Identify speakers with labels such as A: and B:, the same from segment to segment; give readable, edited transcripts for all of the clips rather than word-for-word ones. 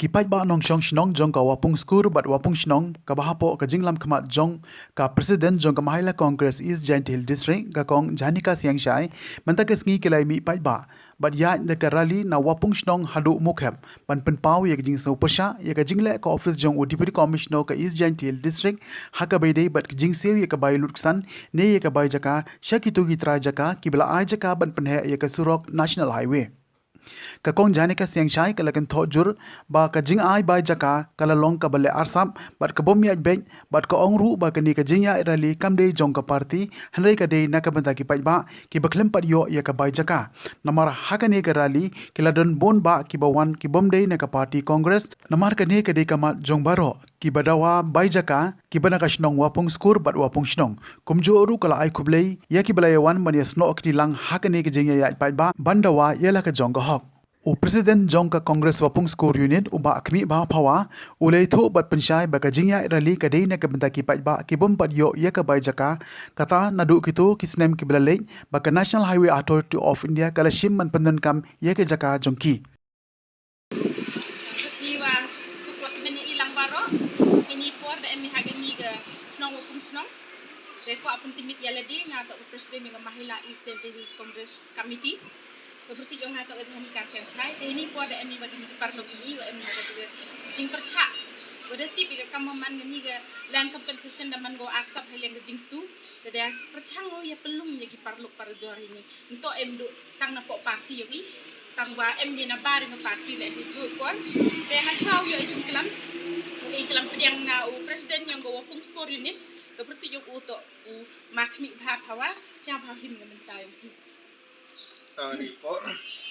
A: Kipai ba nong shong shnong jong ka wapung skur bat wapung shnong ka bahapo ka jinglam khama jong ka president jong ka mahila congress East Giant Hill district ka kong janika siang shai manta ka sngi kelai mi pai ba bat ya na ka rally na wapung shnong hadu mukhem pan pen paw ye jing so pasha ye ka jingle ka office jong deputy commissioner ka East Giant Hill district haka baide bat jing sew ye ka bai lutsan ne ye ka bai jaka shakitu gitra jaka kibla ai jaka ban pen he ye ka surok national highway kakong jane ka siang shai kalakan thojur ba ka jing ai bai jaka kala long ka bale arsam bat ka bom ya ben bat ka ongru ba ka ni ka jing ya rally kamde jong ka party hanrei ka dei na ka banta ki pai ba ki baklem pat yo ya ka bai jaka namar haka ne ka rally kiladon bon ba ki bawan ki bom dei na ka party congress namar ka ne ka dei ka ma jong baro ki badawa bai jaka ki bana ka shnong wapung skur bat wapung shnong kumjo ru kala ai kublei ya ki balayawan mania sno ki lang haka ne ka jing ya pai ba bandawa yela ka jong ka hok o president jong ka congress wapung score unit uba akmi ba phawa ulei tho bat penshai ba ka jingya rally ka dei na ka benta ki pai ba ki bom pat yo ya ka bai jaka kata nadu kitu kisnem ki blalei ba ka national highway authority of india kala shim man pandan kam ya ka jaka jongki
B: Siwa sukot meni ilang baro ini por da emi hagani ga snong wapung snong de ko apun timit yaladi ngato president ng mahila Eastern Hills Congress Committee berarti yung nato ga jahan ka siang chai de ini por da emi bagi parlo gi wa emi ga jing percha wada tipi ga kamaman ni ga land compensation da man go aksap helen ga jingsu da perchang ya pelum ya gi parlo par jor ini untuk em do tang na po party yogi tang wa em ni na bar ng party le hi ju kon te ha chau yo iklam yang na u president yang go wapung score unit ga berarti yung uto u makmi bha phawa sia bha him ga mentai ki
C: ni po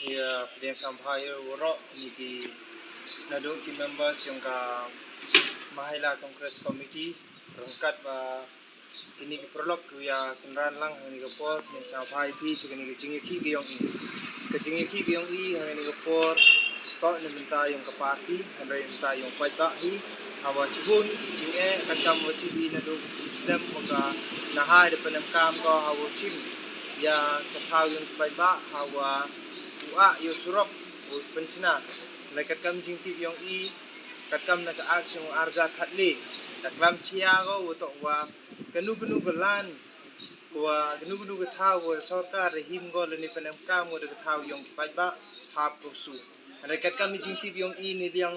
C: ya pilihan sampai woro ki nado ki members yung ka mahila congress committee rangkat ba kini ki prolog ya senran lang ni ko po ni sampai pi so kini jingi ki yung ni ko po to ni minta yung ka party andai minta yung pai ba hi hawa sibun jinge kacam TV nado islam maka nahai depan kam ko hawa chim ya kathaw yung pai ba hawa ua yo surok pensina nakat kam jing tip yung kat kam na ka action arja khatli taklam chia go to wa kanu galans wa kanu kathaw wa sarkar him go ni panam kam go kathaw yung pai ba hap su nakat kam jing tip yung ni liang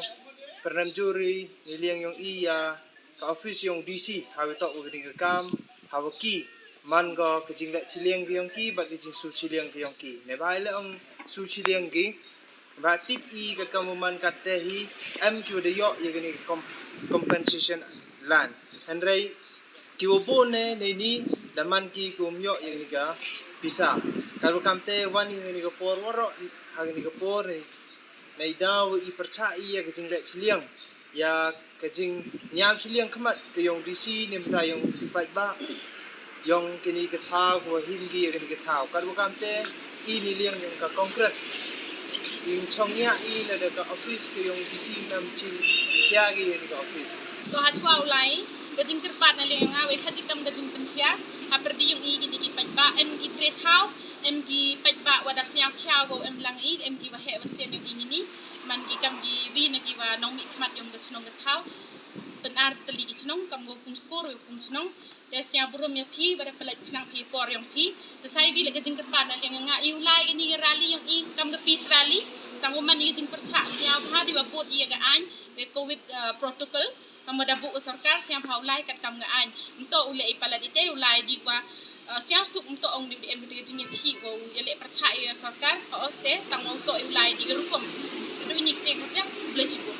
C: pernam juri ni liang yung ya ka office yung DC hawa to wa ni kam hawa ki man go kajing la chiliang gyong ki ba kajing su chiliang gyong ki ne bai la ong su chiliang gi ba tip ka kamuman katte hi MQ de yo ye gani compensation land andrei ki obone ne ni daman ki kum yo ye ni ga bisa karu kamte wan ye ni go por woro ha ni go por nei daw I percha I ya kajing la chiliang ya kajing nyam chiliang khamat ke yong DC ne mta yong pai ba yung kini kathaw ko himgi kini kathaw karu kamte ini liang yung ka congress yung chongya la ka office ko yung DC nam chin kya gi ni ka office
B: to hachwa ulai gajing kerpat na liang nga we khajikam gajing pentia haperdi yung kini ki patba em gi tre thaw em gi patba wadas nya kya go em lang em gi wa he wasen yung ini man gi kam gi wi na gi wa nong mi khmat yung gachnong kathaw penar teli gi chnong kam go pung skor pung chnong desnya burum ya pi pada pelat kenang pi por yang pi desai bi lega jing kepat na yang nga iulai ni rally yang kam ga pi rally tang man ni jing percha nya ha di babot ia ga an we covid protocol kam da bu sarkar siam ha ulai kat kam ga an untuk ulai palat ite ulai di wa siam suk untuk ong di em di jing pi wo ya le percha ia sarkar ha oste tang untuk ulai di rukum itu ni te khaja boleh cukup